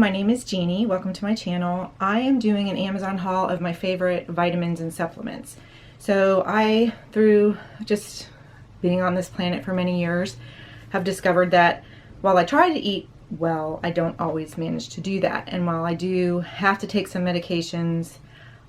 My name is Jeannie. Welcome to my channel. I am doing an Amazon haul of my favorite vitamins and supplements. So I, through just being on this planet for many years, have discovered that while I try to eat well, I don't always manage to do that. And while I do have to take some medications,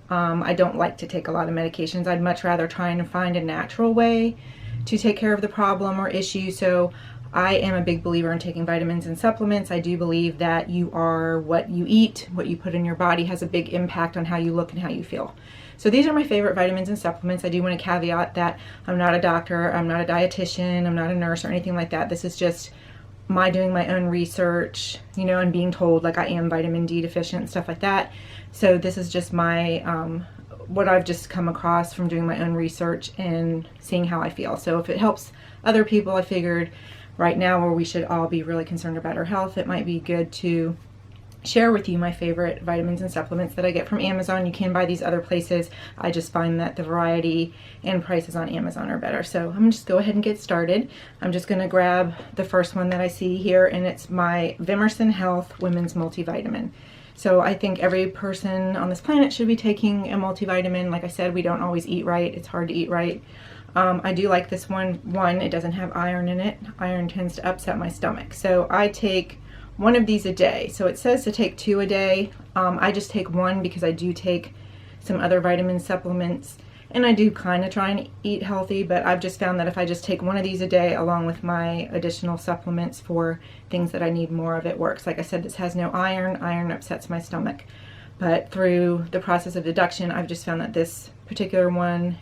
I don't like to take a lot of medications. I'd much rather try and find a natural way to take care of the problem or issue. So I am a big believer in taking vitamins and supplements. I do believe that you are what you eat, what you put in your body has a big impact on how you look and how you feel. So these are my favorite vitamins and supplements. I do want to caveat that I'm not a doctor, I'm not a dietitian, I'm not a nurse or anything like that. This is just my doing my own research, you know, and being told like I am vitamin D deficient and stuff like that. So this is just my, what I've just come across from doing my own research and seeing how I feel. So if it helps other people, I figured right now where we should all be really concerned about our health, it might be good to share with you my favorite vitamins and supplements that I get from Amazon. You can buy these other places. I just find that the variety and prices on Amazon are better. So I'm gonna just go ahead and get started. I'm just gonna grab the first one that I see here, and it's my Venison Health Women's Multivitamin. So I think every person on this planet should be taking a multivitamin. Like I said, we don't always eat right. It's hard to eat right. I do like this one. One, it doesn't have iron in it. Iron tends to upset my stomach. So I take one of these a day. So it says to take 2 a day. I just take one because I do take some other vitamin supplements, and I do kind of try and eat healthy, but I've just found that if I just take one of these a day along with my additional supplements for things that I need more of, it works. Like I said, this has no iron. Iron upsets my stomach. But through the process of deduction, I've just found that this particular one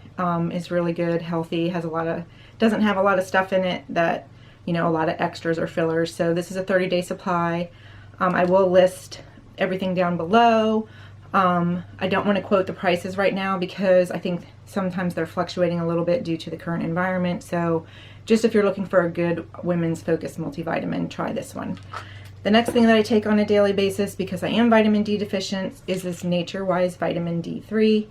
is really good, healthy, has a lot of, doesn't have a lot of stuff in it that, you know, a lot of extras or fillers. So this is a 30-day supply. I will list everything down below. I don't want to quote the prices right now because I think sometimes they're fluctuating a little bit due to the current environment. So just if you're looking for a good women's focused multivitamin, try this one. The next thing that I take on a daily basis, because I am vitamin D deficient, is this Naturewise Vitamin D3.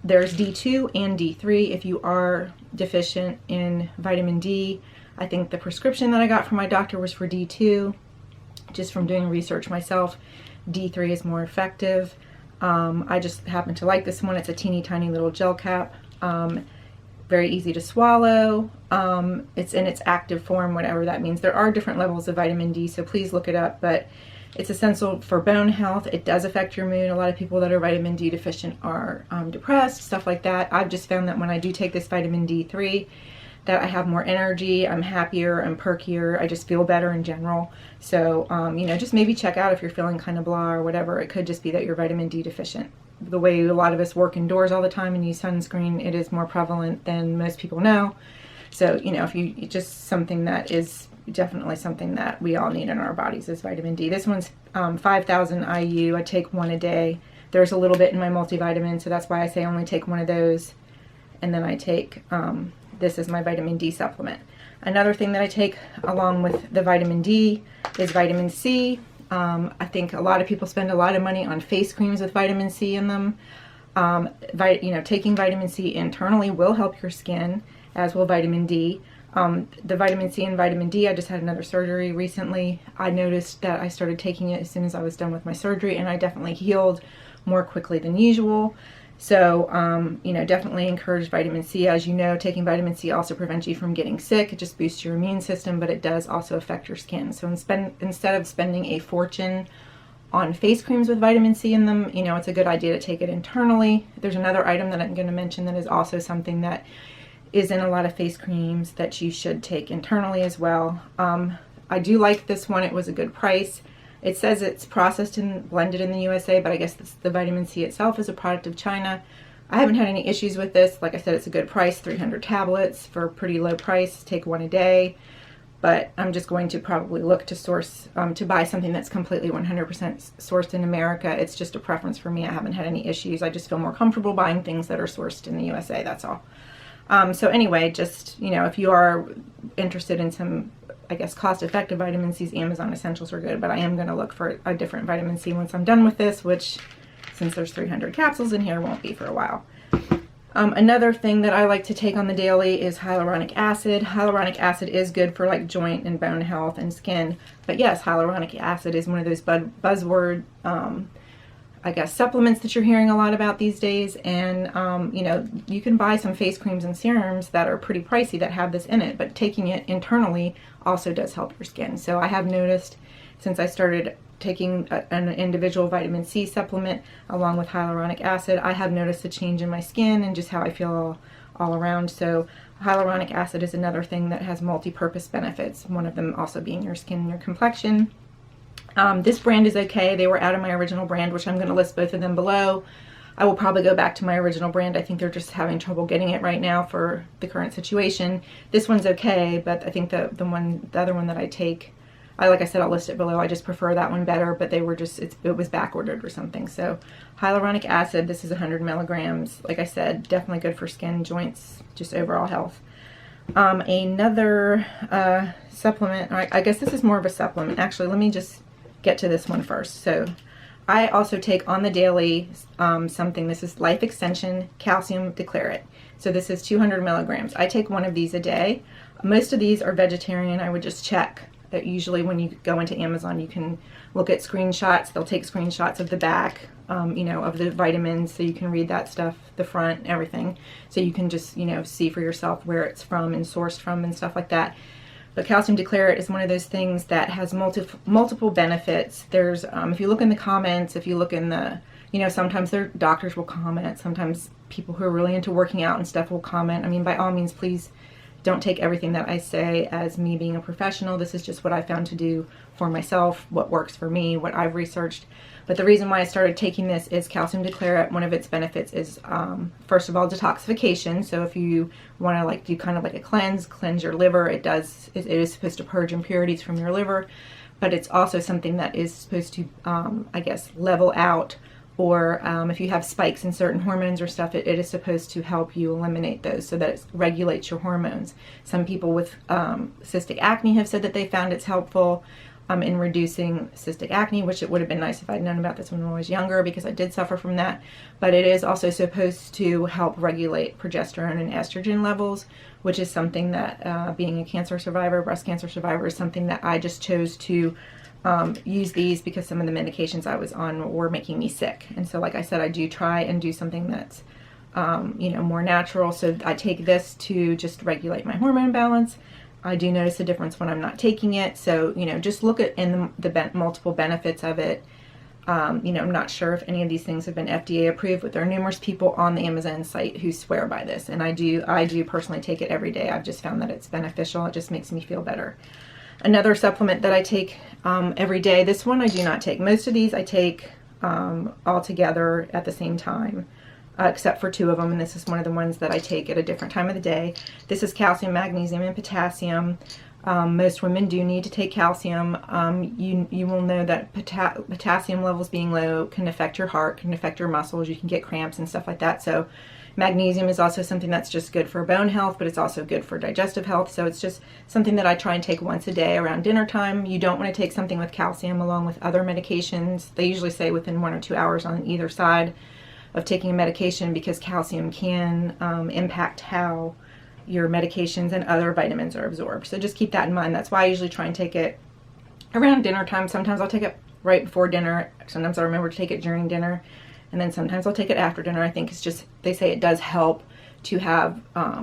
There's D2 and D3 if you are deficient in vitamin D. I think the prescription that I got from my doctor was for D2. Just from doing research myself, D3 is more effective. I just happen to like this one. It's a teeny tiny little gel cap. Very easy to swallow. It's in its active form, whatever that means. There are different levels of vitamin D, so please look it up, but it's essential for bone health. It does affect your mood. A lot of people that are vitamin D deficient are depressed, stuff like that. I've just found that when I do take this vitamin D3, that I have more energy, I'm happier, I'm perkier, I just feel better in general. So, you know, just maybe check out if you're feeling kind of blah or whatever. It could just be that you're vitamin D deficient. The way a lot of us work indoors all the time and use sunscreen, it is more prevalent than most people know. So, you know, if you just something that is definitely something that we all need in our bodies is vitamin D. This one's 5,000 IU. I take one a day. There's a little bit in my multivitamin, so that's why I say only take one of those. And then I take, this is my vitamin D supplement. Another thing that I take along with the vitamin D is vitamin C. I think a lot of people spend a lot of money on face creams with vitamin C in them. You know, taking vitamin C internally will help your skin, as will vitamin D. The vitamin C and vitamin D, I just had another surgery recently. I noticed that I started taking it as soon as I was done with my surgery, and I definitely healed more quickly than usual. So, you know, definitely encourage vitamin C. As you know, taking vitamin C also prevents you from getting sick. It just boosts your immune system, but it does also affect your skin. So instead of spending a fortune on face creams with vitamin C in them, you know, it's a good idea to take it internally. There's another item that I'm going to mention that is also something that is in a lot of face creams that you should take internally as well. I do like this one. It was a good price. It says it's processed and blended in the USA, but I guess the vitamin C itself is a product of China. I haven't had any issues with this. Like I said, it's a good price, 300 tablets for a pretty low price. Take one a day. But I'm just going to probably look to source, to buy something that's completely 100% sourced in America. It's just a preference for me. I haven't had any issues. I just feel more comfortable buying things that are sourced in the USA, that's all. So anyway, just, you know, if you are interested in some, I guess, cost-effective vitamin C's, Amazon Essentials are good, but I am going to look for a different vitamin C once I'm done with this, which, since there's 300 capsules in here, won't be for a while. Another thing that I like to take on the daily is hyaluronic acid. Hyaluronic acid is good for like joint and bone health and skin. But yes, hyaluronic acid is one of those buzzword, I guess, supplements that you're hearing a lot about these days. And, you know, you can buy some face creams and serums that are pretty pricey that have this in it, but taking it internally also does help your skin. So I have noticed since I started taking an individual vitamin C supplement along with hyaluronic acid, I have noticed a change in my skin and just how I feel all around. So hyaluronic acid is another thing that has multi-purpose benefits, one of them also being your skin and your complexion. This brand is okay. They were out of my original brand, which I'm going to list both of them below. I will probably go back to my original brand. I think they're just having trouble getting it right now for the current situation. This one's okay, but I think the other one that I take, like I said, I'll list it below. I just prefer that one better, but they were just, it was back ordered or something. So hyaluronic acid, this is 100 milligrams. Like I said, definitely good for skin, joints, just overall health. Another supplement, I guess this is more of a supplement. Actually, let me just get to this one first. So I also take on the daily something. This is Life Extension Calcium D-Glucarate. So this is 200 milligrams. I take one of these a day. Most of these are vegetarian. I would just check. Usually when you go into Amazon, you can look at screenshots. They'll take screenshots of the back, you know, of the vitamins, so you can read that stuff, the front, everything. So you can just, you know, see for yourself where it's from and sourced from and stuff like that. But calcium D-Glucarate is one of those things that has multiple benefits. There's, if you look in the comments, if you look in the, you know, sometimes their doctors will comment. Sometimes people who are really into working out and stuff will comment. I mean, by all means, please don't take everything that I say as me being a professional. This is just what I found to do for myself, what works for me, what I've researched. But the reason why I started taking this is calcium D-Glucarate. One of its benefits is, first of all, detoxification. So if you want to like do kind of like a cleanse your liver, it is supposed to purge impurities from your liver. But it's also something that is supposed to, I guess, level out, or if you have spikes in certain hormones or stuff, it is supposed to help you eliminate those so that it regulates your hormones. Some people with cystic acne have said that they found it's helpful in reducing cystic acne, which it would have been nice if I'd known about this when I was younger, because I did suffer from that. But it is also supposed to help regulate progesterone and estrogen levels, which is something that being a cancer survivor, breast cancer survivor, is something that I just chose to use these because some of the medications I was on were making me sick. And so, like I said, I do try and do something that's, you know, more natural. So I take this to just regulate my hormone balance. I do notice a difference when I'm not taking it. So, you know, just look at the multiple benefits of it. You know, I'm not sure if any of these things have been FDA approved, but there are numerous people on the Amazon site who swear by this. And I do personally take it every day. I've just found that it's beneficial. It just makes me feel better. Another supplement that I take every day, this one I do not take. Most of these I take all together at the same time, except for two of them, and this is one of the ones that I take at a different time of the day. This is calcium, magnesium, and potassium. Most women do need to take calcium. You will know that potassium levels being low can affect your heart, can affect your muscles. You can get cramps and stuff like that. So magnesium is also something that's just good for bone health, but it's also good for digestive health. So it's just something that I try and take once a day around dinner time. You don't want to take something with calcium along with other medications. They usually say within 1 or 2 hours on either side of taking a medication, because calcium can impact how your medications and other vitamins are absorbed. So just keep that in mind. That's why I usually try and take it around dinner time. Sometimes I'll take it right before dinner. Sometimes I remember to take it during dinner. And then sometimes I'll take it after dinner. I think it's just, they say it does help to have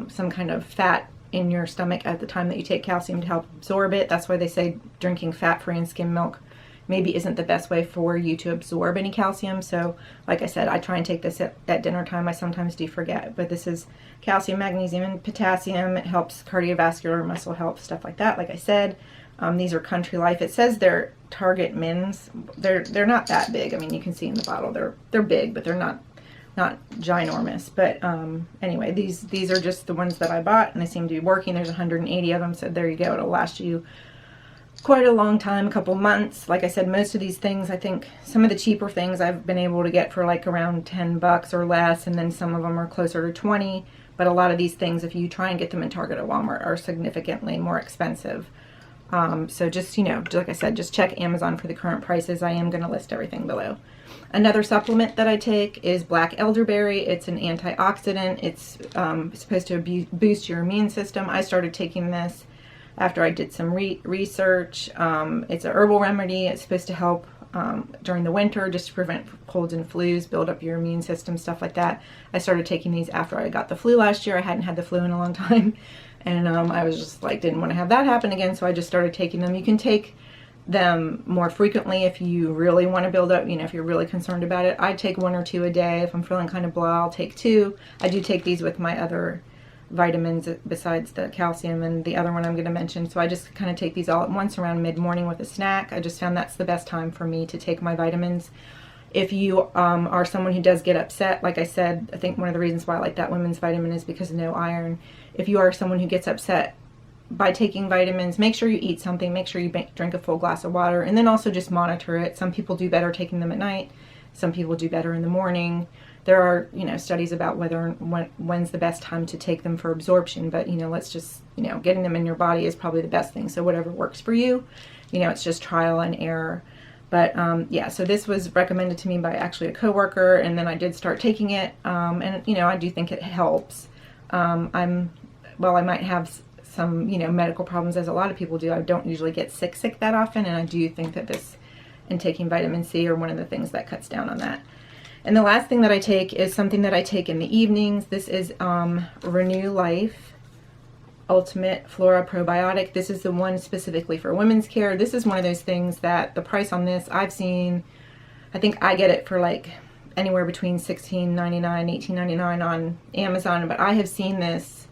some kind of fat in your stomach at the time that you take calcium to help absorb it. That's why they say drinking fat-free and skim milk maybe isn't the best way for you to absorb any calcium. So like I said, I try and take this at dinner time. I sometimes do forget, but this is calcium, magnesium, and potassium. It helps cardiovascular, muscle health, stuff like that. Like I said, these are Country Life. It says they're Target mins. They're not that big. I mean, you can see in the bottle they're big, but they're not ginormous. But anyway, these are just the ones that I bought, and they seem to be working. There's 180 of them, so there you go. It'll last you quite a long time, a couple months. Like I said, most of these things, I think some of the cheaper things I've been able to get for like around 10 bucks or less, and then some of them are closer to 20. But a lot of these things, if you try and get them in Target or Walmart, are significantly more expensive. So just, you know, like I said, just check Amazon for the current prices. I am going to list everything below. Another supplement that I take is black elderberry. It's an antioxidant. It's supposed to boost your immune system. I started taking this after I did some research. It's a herbal remedy. It's supposed to help during the winter, just to prevent colds and flus, build up your immune system, stuff like that. I started taking these after I got the flu last year. I hadn't had the flu in a long time. And I was just like, didn't want to have that happen again, so I just started taking them. You can take them more frequently if you really want to build up, you know, if you're really concerned about it. I take 1 or 2 a day. If I'm feeling kind of blah, I'll take 2. I do take these with my other vitamins besides the calcium and the other one I'm going to mention. So I just kind of take these all at once around mid-morning with a snack. I just found that's the best time for me to take my vitamins. If you are someone who does get upset, like I said, I think one of the reasons why I like that women's vitamin is because of no iron. If you are someone who gets upset by taking vitamins, make sure you eat something, make sure you drink a full glass of water, and then also just monitor it. Some people do better taking them at night. Some people do better in the morning. There are, you know, studies about when's the best time to take them for absorption, but, you know, let's just, you know, getting them in your body is probably the best thing. So whatever works for you, you know, it's just trial and error. But yeah, so this was recommended to me by actually a coworker, and then I did start taking it, and, you know, I do think it helps. Well, I might have some, you know, medical problems, as a lot of people do. I don't usually get sick that often, and I do think that this and taking vitamin C are one of the things that cuts down on that. And the last thing that I take is something that I take in the evenings. This is RenewLife Ultimate Flora Probiotic. This is the one specifically for women's care. This is one of those things that the price on this, I've seen, I think I get it for like anywhere between $16.99, $18.99 on Amazon, but I have seen this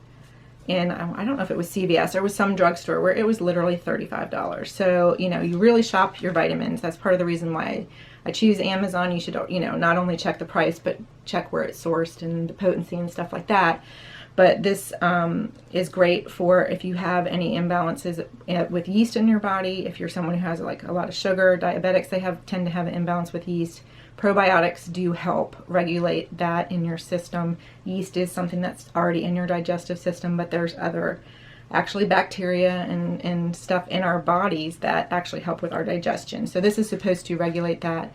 in, I don't know if it was CVS or was some drugstore where it was literally $35. So, you know, you really shop your vitamins. That's part of the reason why I choose Amazon. You should, you know, not only check the price, but check where it's sourced and the potency and stuff like that. But this is great for if you have any imbalances with yeast in your body. If you're someone who has like a lot of sugar, diabetics, they tend to have an imbalance with yeast. Probiotics do help regulate that in your system. Yeast is something that's already in your digestive system, but there's other actually bacteria and stuff in our bodies that actually help with our digestion. So this is supposed to regulate that.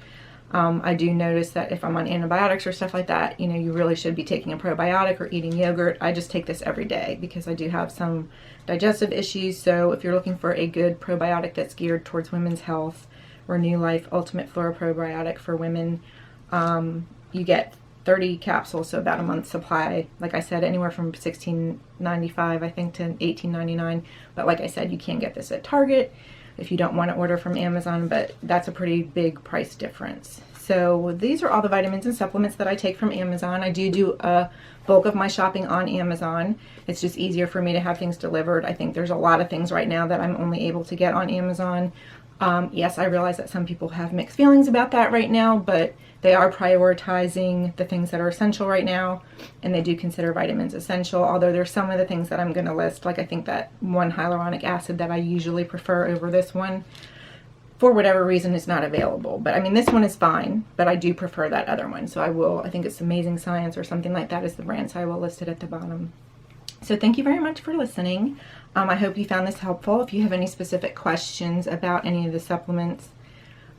I do notice that if I'm on antibiotics or stuff like that, you know, you really should be taking a probiotic or eating yogurt. I just take this every day because I do have some digestive issues. So if you're looking for a good probiotic that's geared towards women's health, RenewLife Ultimate Flora Probiotic for women, you get 30 capsules, so about a month's supply. Like I said, anywhere from $16.95 I think to $18.99. But like I said, you can get this at Target if you don't want to order from Amazon, but that's a pretty big price difference. So these are all the vitamins and supplements that I take from Amazon. I do a bulk of my shopping on Amazon. It's just easier for me to have things delivered. I think there's a lot of things right now that I'm only able to get on Amazon. Yes, I realize that some people have mixed feelings about that right now, but they are prioritizing the things that are essential right now, and they do consider vitamins essential, although there's some of the things that I'm going to list, like I think that one hyaluronic acid that I usually prefer over this one, for whatever reason, is not available. But I mean, this one is fine, but I do prefer that other one, so I think it's Amazing Science or something like that is the brand, so I will list it at the bottom. So thank you very much for listening. I hope you found this helpful. If you have any specific questions about any of the supplements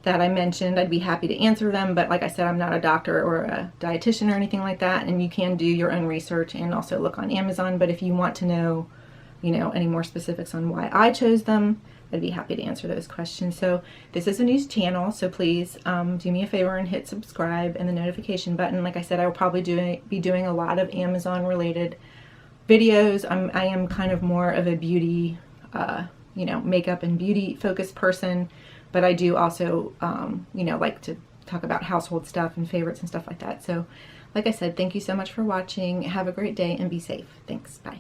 that I mentioned, I'd be happy to answer them. But like I said, I'm not a doctor or a dietitian or anything like that, and you can do your own research and also look on Amazon. But if you want to know, you know, any more specifics on why I chose them, I'd be happy to answer those questions. So this is a news channel, so please do me a favor and hit subscribe and the notification button. Like I said, I will probably be doing a lot of Amazon related videos. I am kind of more of a beauty, you know, makeup and beauty focused person, but I do also, you know, like to talk about household stuff and favorites and stuff like that. So like I said, thank you so much for watching. Have a great day and be safe. Thanks. Bye.